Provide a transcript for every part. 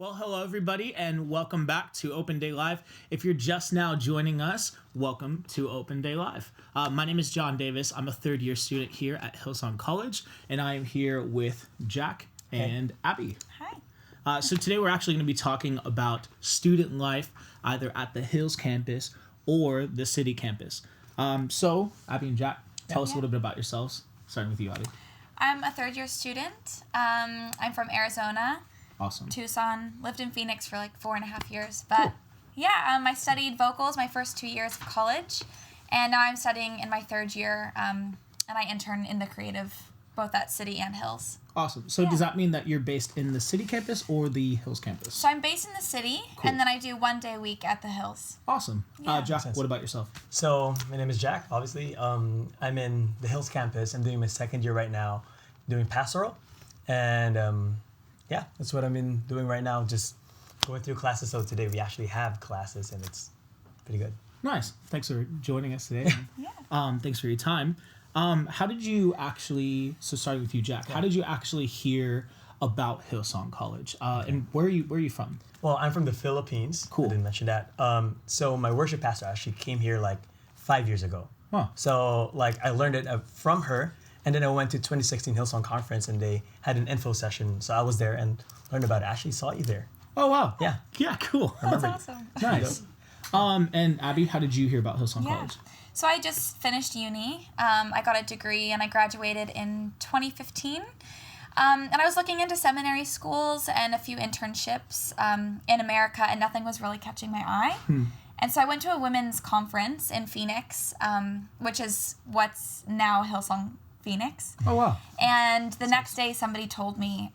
Well, hello, everybody, and welcome back to Open Day Live. If you're just now joining us, welcome to Open Day Live. My name is John Davis. I'm a third-year student here at Hillsong College, and I am here with Jack and Abby. Hi. So today we're actually going to be talking about student life, either at the Hills campus or the city campus. So, Abby and Jack, tell us a little bit about yourselves, starting with you, Abby. I'm a third-year student. I'm from Arizona. Awesome. Tucson. Lived in Phoenix for like 4.5 years. But Cool. yeah, I studied vocals my first 2 years of college. And now I'm studying in my third year. And I intern in the creative, both at City and Hills. Awesome. So does that mean that you're based in the city campus or the Hills campus? So I'm based in the city, Cool. and then I do 1 day a week at the Hills. Awesome. Yeah. Jack, what about yourself? So my name is Jack, obviously. I'm in the Hills campus. I'm doing my second year right now, doing pastoral. And yeah, that's what I've been doing right now, just going through classes. So today we actually have classes and it's pretty good. Nice. Thanks for joining us today. Yeah. Thanks for your time. How did you actually, so starting with you, Jack, how did you actually hear about Hillsong College? And where are you from? Well, I'm from the Philippines. Cool. I didn't mention that. So my worship pastor actually came here like 5 years ago. Huh. So like I learned it from her. And then I went to 2016 Hillsong Conference and they had an info session. So I was there and learned about it. I actually saw you there. Oh, wow. Yeah. Yeah, cool. That's awesome. Nice. And Abby, how did you hear about Hillsong College? So I just finished uni. I got a degree and I graduated in 2015. And I was looking into seminary schools and a few internships in America, and nothing was really catching my eye. And so I went to a women's conference in Phoenix, which is what's now Hillsong Phoenix. Oh, wow. And the next day somebody told me,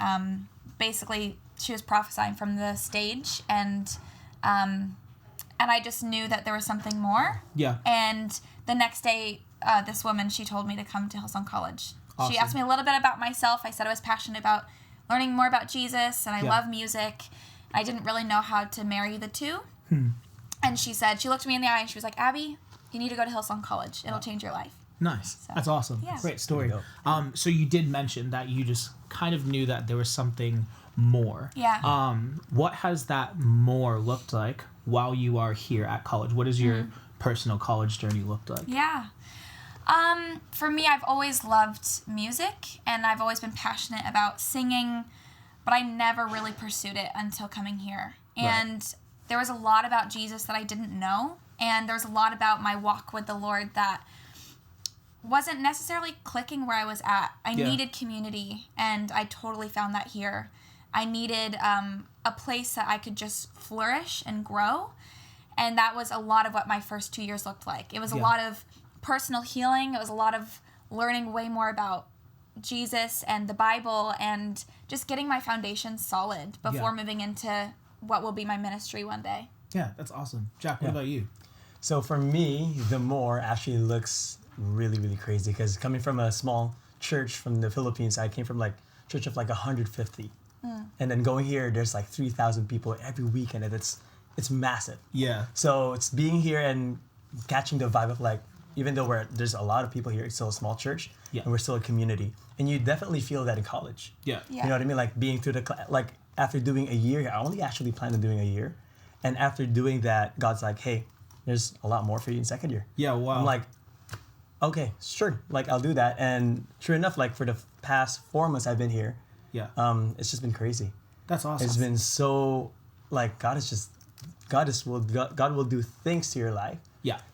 basically she was prophesying from the stage, and I just knew that there was something more. Yeah. And the next day, this woman, she told me to come to Hillsong College. Awesome. She asked me a little bit about myself. I said I was passionate about learning more about Jesus, and I love music. I didn't really know how to marry the two. And she looked me in the eye and she was like, Abby, you need to go to Hillsong College. It'll change your life. Nice. So, That's awesome. yeah. Great story. There you So you did mention that you just kind of knew that there was something more. Yeah. What has that more looked like while you are here at college? What has your personal college journey looked like? Yeah. For me, I've always loved music, and I've always been passionate about singing, but I never really pursued it until coming here. And there was a lot about Jesus that I didn't know, and there's a lot about my walk with the Lord that wasn't necessarily clicking where I was at. I needed community, and I totally found that here. I needed a place that I could just flourish and grow, and that was a lot of what my first 2 years looked like. It was a lot of personal healing. It was a lot of learning way more about Jesus and the Bible and just getting my foundation solid before moving into what will be my ministry one day. Yeah, that's awesome. Jack, what about you? So for me, the more actually looks really, really crazy because coming from a small church from the Philippines, I came from like church of like 150. And then going here, there's like 3,000 people every weekend and it's massive. Yeah. So it's being here and catching the vibe of like, even though there's a lot of people here, it's still a small church and we're still a community. And you definitely feel that in college. Yeah. Yeah. You know what I mean? Like being through like after doing a year, I only actually planned on doing a year. And after doing that, God's like, hey, there's a lot more for you in second year. Yeah, wow. I'm like, okay, sure. Like I'll do that. And sure enough, like for the past 4 months I've been here, it's just been crazy. That's awesome. It's been so like God will do things to your life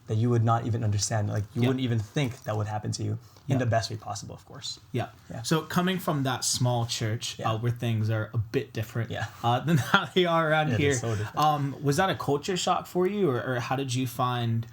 that you would not even understand. Like you wouldn't even think that would happen to you in the best way possible, of course. Yeah. Yeah. So coming from that small church where things are a bit different than how they are around Yeah, here, they're so different. was that a culture shock for you, or how did you find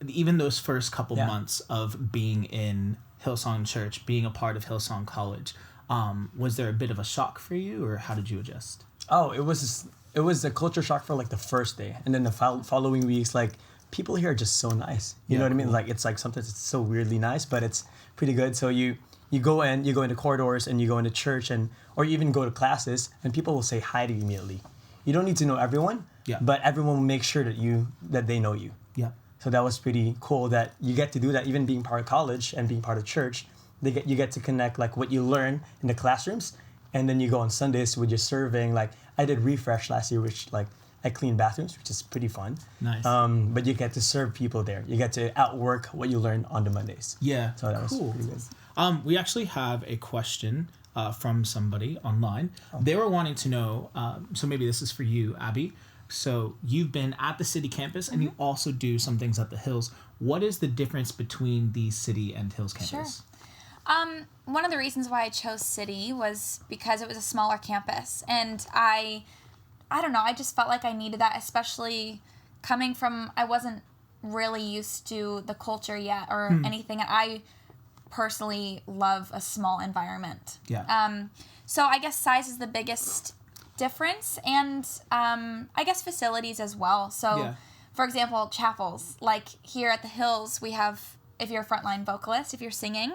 even those first couple months of being in Hillsong Church, being a part of Hillsong College? Was there a bit of a shock for you, or how did you adjust? Oh, it was a culture shock for like the first day, and then the following weeks, like people here are just so nice. You know what I mean? Like it's like sometimes it's so weirdly nice, but it's pretty good. So you go into corridors and you go into church or you even go to classes, and people will say hi to you immediately. You don't need to know everyone, but everyone will make sure that they know you. Yeah. So that was pretty cool that you get to do that, even being part of college and being part of church. You get to connect like what you learn in the classrooms And then you go on Sundays with your serving. Like I did Refresh last year, which like I clean bathrooms, which is pretty fun. Nice. But you get to serve people there. You get to outwork what you learned on the Mondays. Yeah. So that was cool. pretty good. We actually have a question from somebody online. They were wanting to know, so maybe this is for you, Abby. So you've been at the city campus and you also do some things at the Hills. What is the difference between the city and Hills campus? Sure. One of the reasons why I chose City was because it was a smaller campus. And I don't know, I just felt like I needed that, especially coming from, I wasn't really used to the culture yet or anything. And I personally love a small environment. Yeah. So I guess size is the biggest difference, and I guess facilities as well. So, for example, chapels. Like here at the Hills, we have, if you're a frontline vocalist, if you're singing,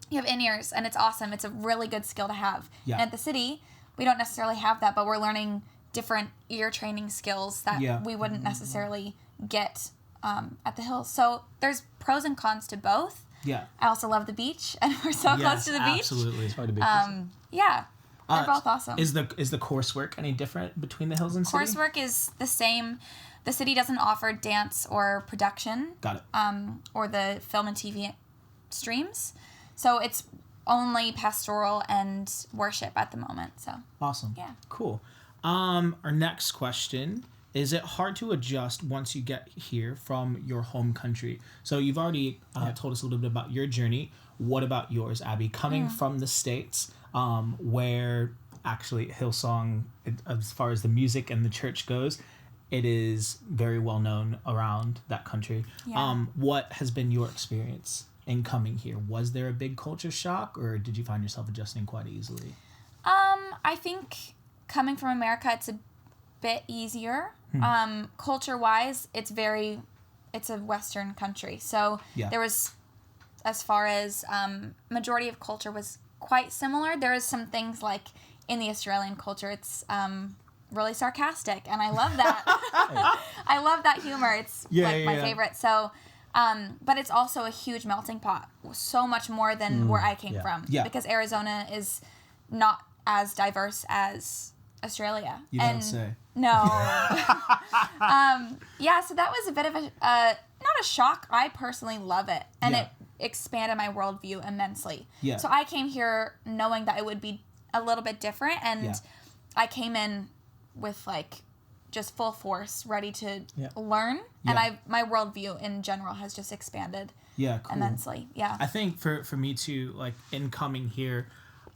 you have in-ears, and it's awesome. It's a really good skill to have. Yeah. And at the city, we don't necessarily have that, but we're learning different ear training skills that we wouldn't necessarily get at the Hills. So there's pros and cons to both. Yeah. I also love the beach, and we're so close to the beach. Absolutely. It's probably the big Yeah, they're both awesome. Is the coursework any different between the Hills and City? Coursework is the same. The city doesn't offer dance or production. Got it. Or the film and TV streams. So it's only pastoral and worship at the moment. So Awesome. Yeah. Cool. Our next question. Is it hard to adjust once you get here from your home country? So you've already told us a little bit about your journey. What about yours, Abby? Coming from the States, where actually Hillsong, as far as the music and the church goes, it is very well known around that country. Yeah. What has been your experience in coming here? Was there a big culture shock, or did you find yourself adjusting quite easily? I think coming from America, it's a bit easier. Culture-wise, it's a Western country. So there was, as far as majority of culture was quite similar. There is some things like in the Australian culture, it's really sarcastic, and I love that. I love that humor. It's my favorite. So, but it's also a huge melting pot, so much more than where I came from. Yeah. Because Arizona is not as diverse as Australia. You don't say. No. So that was a bit of a, not a shock. I personally love it. And it expanded my worldview immensely. Yeah. So I came here knowing that it would be a little bit different. And I came in with like just full force, ready to learn. Yeah. And my worldview in general has just expanded immensely. Yeah. I think for me too, like in coming here,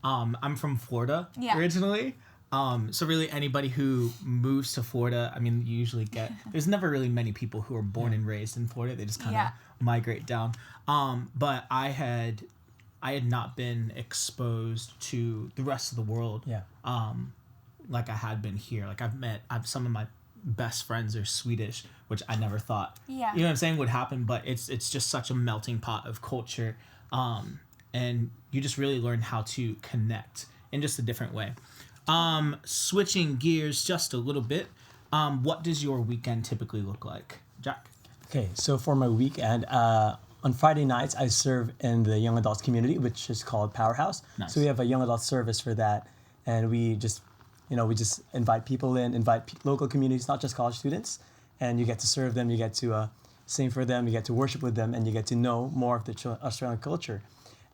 I'm from Florida originally. So really anybody who moves to Florida, I mean, you usually there's never really many people who are born and raised in Florida. They just kind of migrate down. But I had not been exposed to the rest of the world. Yeah. Like I had been here. Like some of my best friends are Swedish, which I never thought, you know what I'm saying, would happen. But it's just such a melting pot of culture. And you just really learn how to connect in just a different way. Switching gears just a little bit, what does your weekend typically look like, Jack? Okay, so for my weekend, on Friday nights, I serve in the young adults community, which is called Powerhouse. Nice. So we have a young adult service for that, and we just invite people in, local communities, not just college students, and you get to serve them, you get to sing for them, you get to worship with them, and you get to know more of the Australian culture.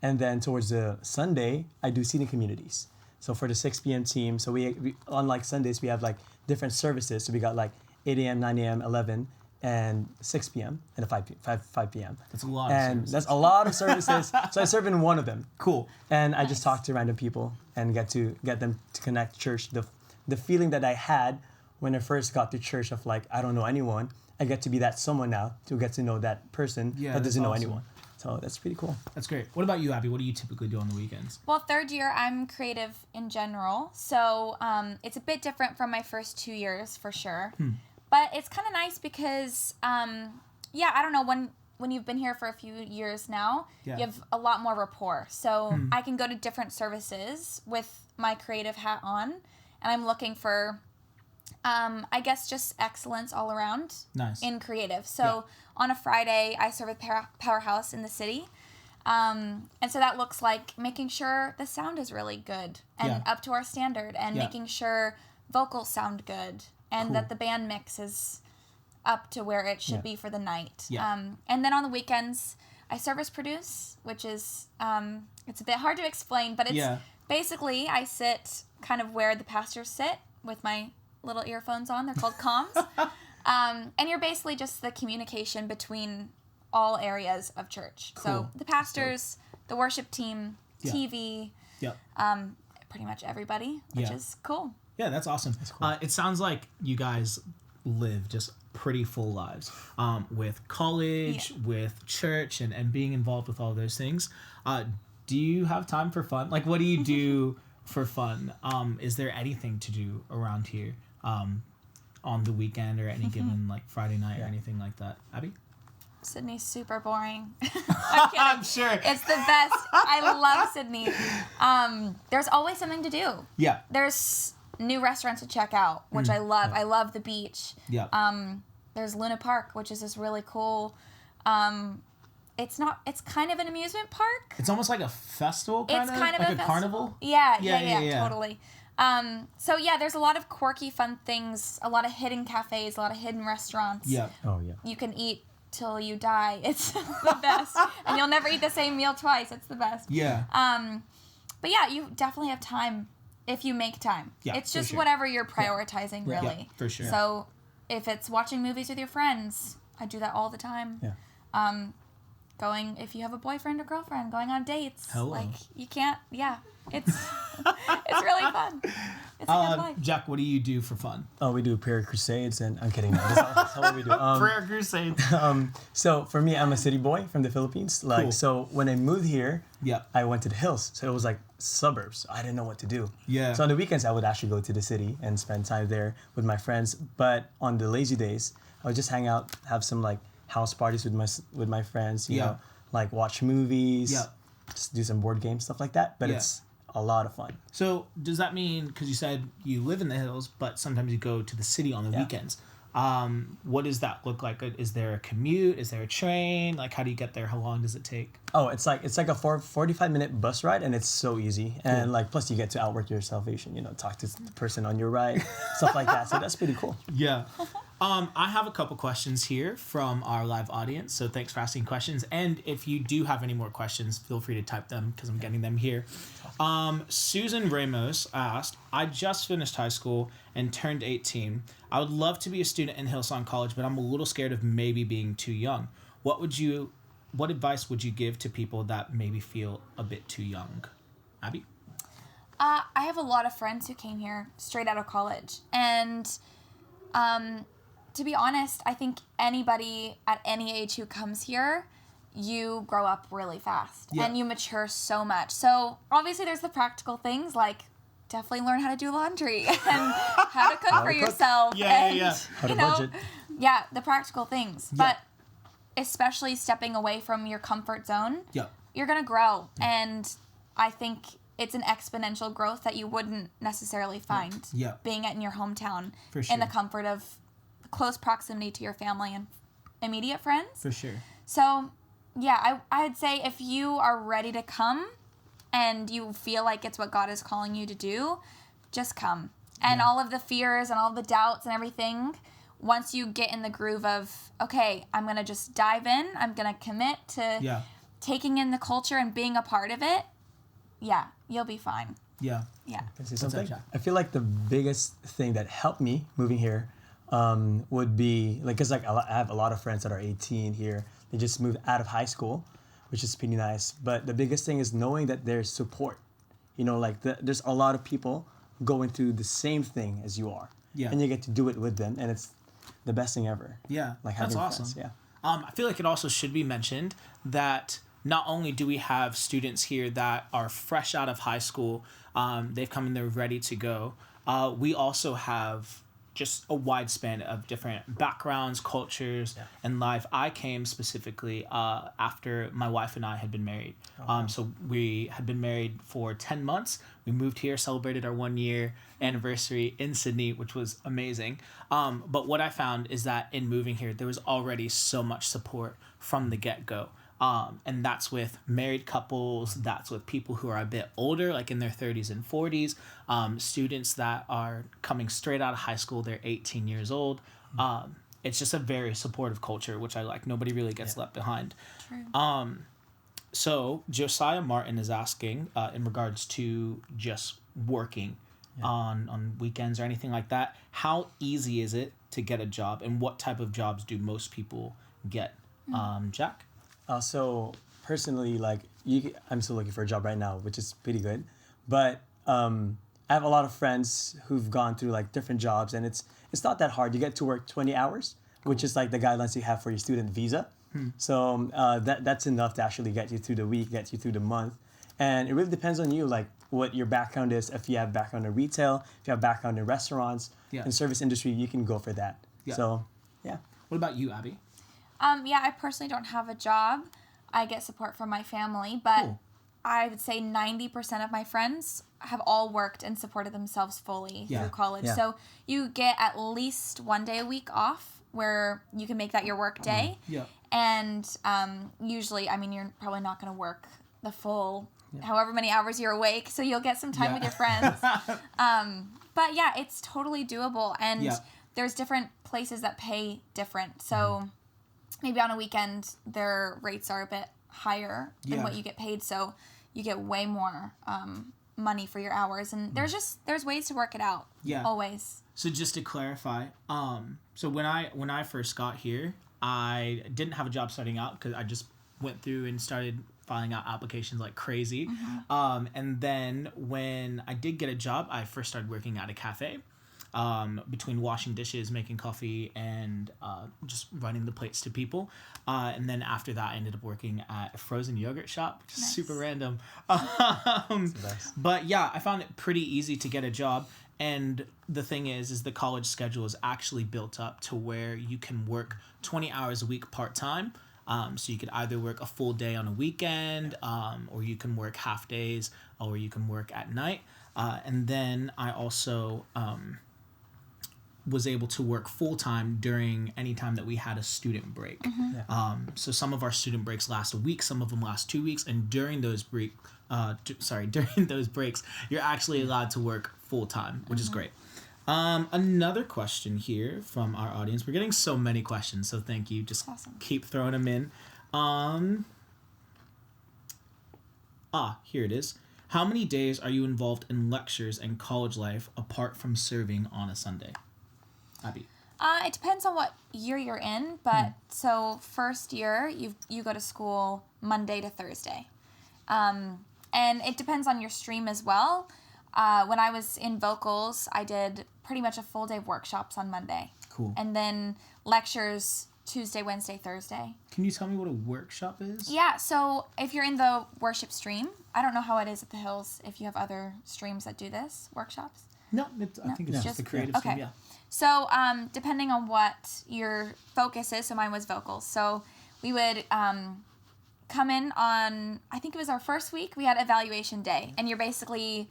And then towards the Sunday, I do seating communities. So for the 6 p.m. team, so we unlike Sundays, we have like different services. So we got like 8 a.m., 9 a.m., 11, and 6 p.m. and 5 p.m. That's a lot of services. That's a lot of services. So I serve in one of them. Cool. And I just talk to random people and get them to connect church. The feeling that I had when I first got to church of like, I don't know anyone, I get to be that someone now to get to know that person that doesn't know anyone. So that's pretty cool. That's great. What about you, Abby? What do you typically do on the weekends? Well, third year, I'm creative in general. So it's a bit different from my first 2 years, for sure. But it's kind of nice because, I don't know, when you've been here for a few years now, you have a lot more rapport. So I can go to different services with my creative hat on. And I'm looking for, I guess, just excellence all around in creative. So on a Friday, I serve at Powerhouse in the city. And so that looks like making sure the sound is really good and up to our standard, and making sure vocals sound good, and that the band mix is up to where it should be for the night. And then on the weekends, I service produce, which is, it's a bit hard to explain, but it's basically I sit kind of where the pastors sit with my little earphones on. They're called comms. And you're basically just the communication between all areas of church. Cool. So the pastors, the worship team, TV, pretty much everybody, which is cool. Yeah, that's awesome. That's cool. It sounds like you guys live just pretty full lives with college, with church, and being involved with all those things. Do you have time for fun? Like, what do you do for fun? Is there anything to do around here on the weekend or any given like Friday night or anything like that? Abby? Sydney's super boring. I'm kidding. I'm sure. It's the best. I love Sydney. There's always something to do. Yeah. There's new restaurants to check out, which I love. I love the beach. Yeah. There's Luna Park, which is this really cool. It's kind of an amusement park. It's almost like a festival, kind of? It's kind of like a carnival? Yeah, totally. So yeah, there's a lot of quirky, fun things, a lot of hidden cafes, a lot of hidden restaurants. Yeah. Oh, yeah. You can eat till you die. It's the best. And you'll never eat the same meal twice. It's the best. Yeah. But yeah, you definitely have time if you make time. Yeah, it's just whatever you're prioritizing, really. Yeah, for sure. So if it's watching movies with your friends, I do that all the time. Yeah. If you have a boyfriend or girlfriend, going on dates. Hello. Like, you can't, it's it's really fun. It's a good life. Jack, what do you do for fun? Oh, we do prayer crusades, and I'm kidding. That's what we do. Prayer crusades. So for me, I'm a city boy from the Philippines. Like, so when I moved here, I went to the hills. So it was like suburbs. I didn't know what to do. Yeah. So on the weekends, I would actually go to the city and spend time there with my friends. But on the lazy days, I would just hang out, have some like house parties with my friends. You know, like watch movies. Yeah. Just do some board games, stuff like that. But it's a lot of fun. So does that mean, because you said you live in the hills, but sometimes you go to the city on the weekends. What does that look like? Is there a commute? Is there a train? Like, how do you get there? How long does it take? Oh, it's like a 45-minute bus ride, and it's so easy. Cool. And like, plus you get to outwork your salvation, talk to the person on your right, stuff like that. So that's pretty cool. Yeah. I have a couple questions here from our live audience, so thanks for asking questions. And if you do have any more questions, feel free to type them because I'm getting them here. Susan Ramos asked, I just finished high school and turned 18. I would love to be a student in Hillsong College, but I'm a little scared of maybe being too young. What advice would you give to people that maybe feel a bit too young? Abby? I have a lot of friends who came here straight out of college, and to be honest, I think anybody at any age who comes here, you grow up really fast and you mature so much. So obviously there's the practical things like definitely learn how to do laundry and how to cook for yourself. How to budget. Yeah, the practical things. Yeah. But especially stepping away from your comfort zone, you're going to grow. And I think it's an exponential growth that you wouldn't necessarily find being in your hometown in the comfort of close proximity to your family and immediate friends. For sure. So, I'd say if you are ready to come and you feel like it's what God is calling you to do, just come. And all of the fears and all the doubts and everything, once you get in the groove of, okay, I'm going to just dive in, I'm going to commit to taking in the culture and being a part of it, you'll be fine. Yeah. Can I say something? I feel like the biggest thing that helped me moving here would be like, cause like I have a lot of friends that are 18 here. They just moved out of high school, which is pretty nice. But the biggest thing is knowing that there's support. There's a lot of people going through the same thing as you are. Yeah. And you get to do it with them, and it's the best thing ever. Yeah. Like having that's awesome. Friends. Yeah. I feel like it also should be mentioned that not only do we have students here that are fresh out of high school, they've come and they're ready to go. We also have just a wide span of different backgrounds, cultures, and life. I came specifically after my wife and I had been married. So we had been married for 10 months. We moved here, celebrated our 1-year anniversary in Sydney, which was amazing. But what I found is that in moving here, there was already so much support from the get-go. And that's with married couples, that's with people who are a bit older, like in their 30s and 40s, students that are coming straight out of high school, they're 18 years old. It's just a very supportive culture, which I like. Nobody really gets left behind. True. So Josiah Martin is asking, in regards to just working on weekends or anything like that, how easy is it to get a job, and what type of jobs do most people get? Jack? So personally, like I'm still looking for a job right now, which is pretty good. But I have a lot of friends who've gone through like different jobs, and it's not that hard. You get to work 20 hours, which is like the guidelines you have for your student visa. So that's enough to actually get you through the week, get you through the month. And it really depends on you, like what your background is. If you have background in retail, if you have background in restaurants, in service industry, you can go for that. Yeah. So, yeah. What about you, Abby? Yeah, I personally don't have a job. I get support from my family, but Cool. I would say 90% of my friends have all worked and supported themselves fully through college. Yeah. So you get at least one day a week off where you can make that your work day. Yeah. And usually, I mean, you're probably not going to work the full however many hours you're awake, so you'll get some time with your friends. But yeah, it's totally doable, and there's different places that pay different. So maybe on a weekend, their rates are a bit higher than what you get paid, so you get way more money for your hours. And there's ways to work it out. Yeah. Always. So just to clarify, so when I first got here, I didn't have a job starting out because I just went through and started filing out applications like crazy. And then when I did get a job, I first started working at a cafe, between washing dishes, making coffee, and just running the plates to people. And then after that, I ended up working at a frozen yogurt shop, which is super random. But yeah, I found it pretty easy to get a job. And the thing is the college schedule is actually built up to where you can work 20 hours a week part-time. So you could either work a full day on a weekend, or you can work half days, or you can work at night. And then I also was able to work full-time during any time that we had a student break. So some of our student breaks last a week, some of them last 2 weeks, and during those breaks, you're actually allowed to work full-time, which is great. Another question here from our audience. We're getting so many questions, so thank you. Just keep throwing them in. Here it is. How many days are you involved in lectures and college life apart from serving on a Sunday? Abby. It depends on what year you're in, but so first year you go to school Monday to Thursday, and it depends on your stream as well. When I was in vocals, I did pretty much a full day of workshops on Monday. Cool. And then lectures Tuesday, Wednesday, Thursday. Can you tell me what a workshop is? Yeah, so if you're in the worship stream, I don't know how it is at the Hills if you have other streams that do this, workshops. No, I think it's just the creative stream, yeah. So depending on what your focus is, so mine was vocals. So we would come in on, I think it was our first week, we had evaluation day. And you're basically,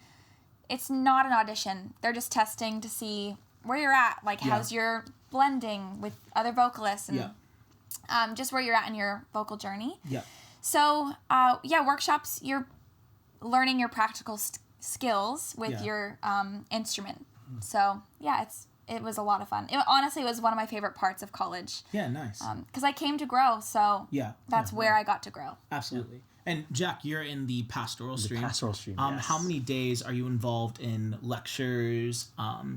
it's not an audition. They're just testing to see where you're at. Like, how's your blending with other vocalists and just where you're at in your vocal journey. Yeah. So, workshops, you're learning your practical skills with your instrument. So, it was a lot of fun. Honestly, it was one of my favorite parts of college. Yeah, nice. Because I came to grow, so that's where I got to grow. Absolutely. And Jack, you're in the pastoral stream. The pastoral stream, yes. How many days are you involved in lectures,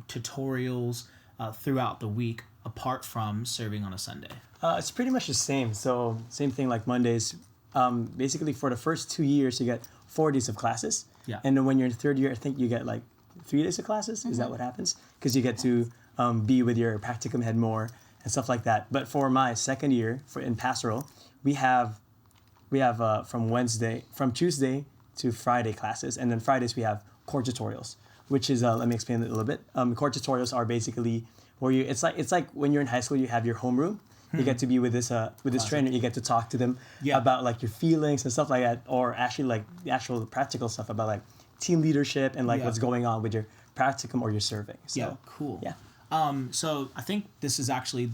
tutorials throughout the week, apart from serving on a Sunday? It's pretty much the same. So same thing like Mondays. Basically, for the first 2 years, you get 4 days of classes. Yeah. And then when you're in third year, I think you get like 3 days of classes. Is that what happens? Because you get to be with your practicum head more and stuff like that. But for my second year in pastoral, we have from Tuesday to Friday classes, and then Fridays we have core tutorials, which is let me explain it a little bit. Core tutorials are basically where it's like when you're in high school, you have your homeroom. You get to be with this trainer. You get to talk to them about like your feelings and stuff like that, or actually like the actual practical stuff about like team leadership and like what's going on with your practicum or your survey. So, cool. Yeah. So I think this is actually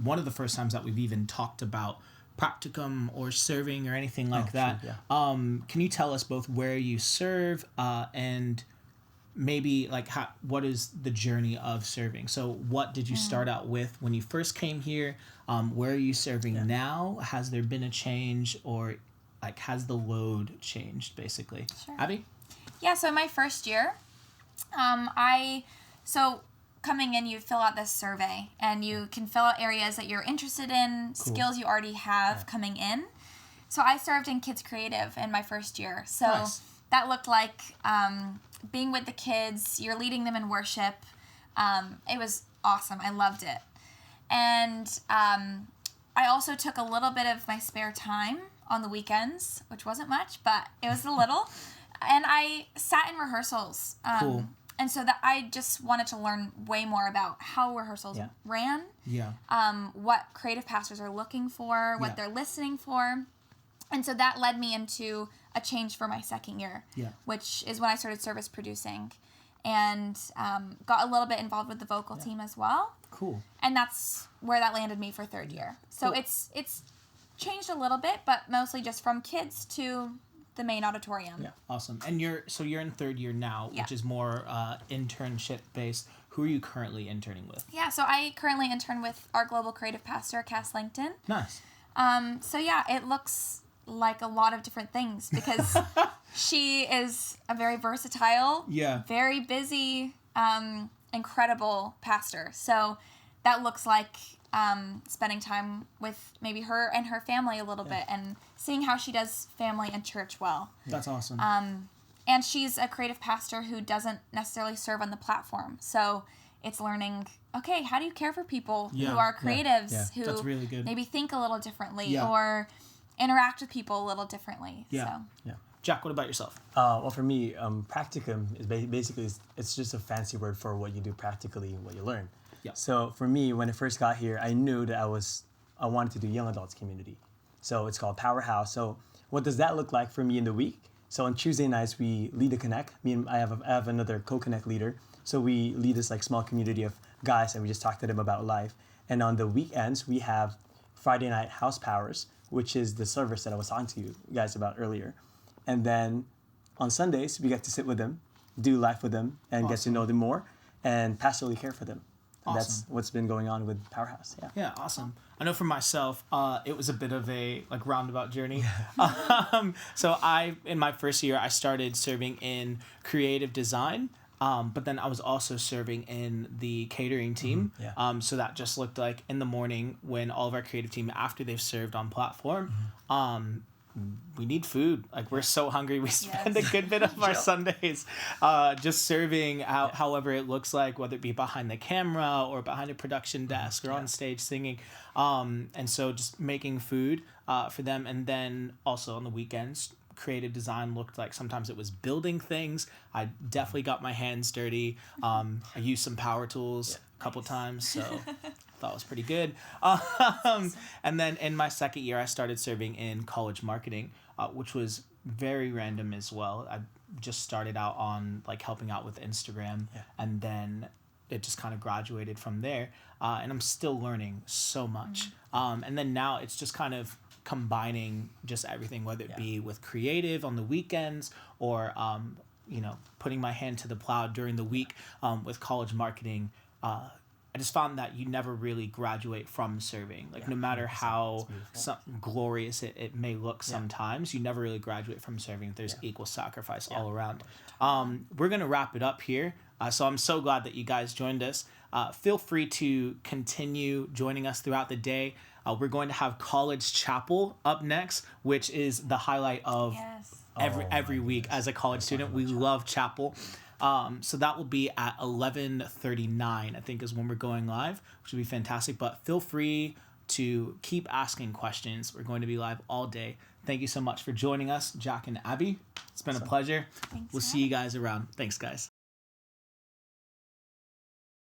one of the first times that we've even talked about practicum or serving or anything like that. Sure, Can you tell us both where you serve and maybe like what is the journey of serving? So what did you start out with when you first came here? Where are you serving now? Has there been a change, or like has the load changed basically? Sure. Abby? Yeah, so my first year, so coming in, you fill out this survey, and you can fill out areas that you're interested in, skills you already have coming in. So I served in Kids Creative in my first year. So Nice. that looked like being with the kids, you're leading them in worship. It was awesome. I loved it. And I also took a little bit of my spare time on the weekends, which wasn't much, but it was a little. And I sat in rehearsals. Cool. And so that I just wanted to learn way more about how rehearsals ran, Yeah. what creative pastors are looking for, what they're listening for. And so that led me into a change for my second year, which is when I started service producing, and got a little bit involved with the vocal team as well. Cool. And that's where that landed me for third year. So Cool. it's changed a little bit, but mostly just from kids to the main auditorium. Yeah. Awesome. And you're in third year now, Yeah. which is more internship based. Who are you currently interning with? Yeah, so I currently intern with our global creative pastor, Cass Langton. Nice. So yeah, it looks like a lot of different things because she is a very versatile, very busy, incredible pastor. So that looks like spending time with maybe her and her family a little bit, and seeing how she does family and church well. That's awesome. And she's a creative pastor who doesn't necessarily serve on the platform. So it's learning, okay, how do you care for people who are creatives, who That's really good. maybe think a little differently or interact with people a little differently. Yeah. So. Jack, what about yourself? Well, for me, practicum is basically it's just a fancy word for what you do practically, what you learn. Yeah. So for me, when I first got here, I knew that I wanted to do young adults community. So it's called Powerhouse. So what does that look like for me in the week? So on Tuesday nights, we lead a connect. I have another co-connect leader. So we lead this like small community of guys, and we just talk to them about life. And on the weekends, we have Friday night house powers, which is the service that I was talking to you guys about earlier. And then on Sundays, we get to sit with them, do life with them, and get to know them more, and pastorally care for them. And that's what's been going on with Powerhouse. Yeah. Yeah, awesome. I know for myself, it was a bit of a like roundabout journey. So in my first year, I started serving in creative design. But then I was also serving in the catering team. So that just looked like in the morning when all of our creative team, after they've served on platform, we need food. Like we're so hungry. We spend a good bit of our Sundays just serving however it looks like, whether it be behind the camera or behind a production desk or on stage singing. And so just making food for them. And then also on the weekends, creative design looked like sometimes it was building things. I definitely got my hands dirty. I used some power tools a couple times, so thought it was pretty good. And then in my second year, I started serving in college marketing, which was very random as well. I just started out on like helping out with Instagram, and then it just kind of graduated from there. And I'm still learning so much. And then now it's just kind of combining just everything, whether it be with creative on the weekends or putting my hand to the plow during the week with college marketing. I just found that you never really graduate from serving. Like no matter how glorious it may look sometimes, you never really graduate from serving. There's equal sacrifice all around. We're going to wrap it up here. So I'm so glad that you guys joined us. Feel free to continue joining us throughout the day. We're going to have College Chapel up next, which is the highlight of every week as a college student. We love chapel. So that will be at 11:39, I think is when we're going live, which will be fantastic. But feel free to keep asking questions. We're going to be live all day. Thank you so much for joining us, Jack and Abby. It's been a pleasure. Thanks We'll see you guys around. Thanks, guys.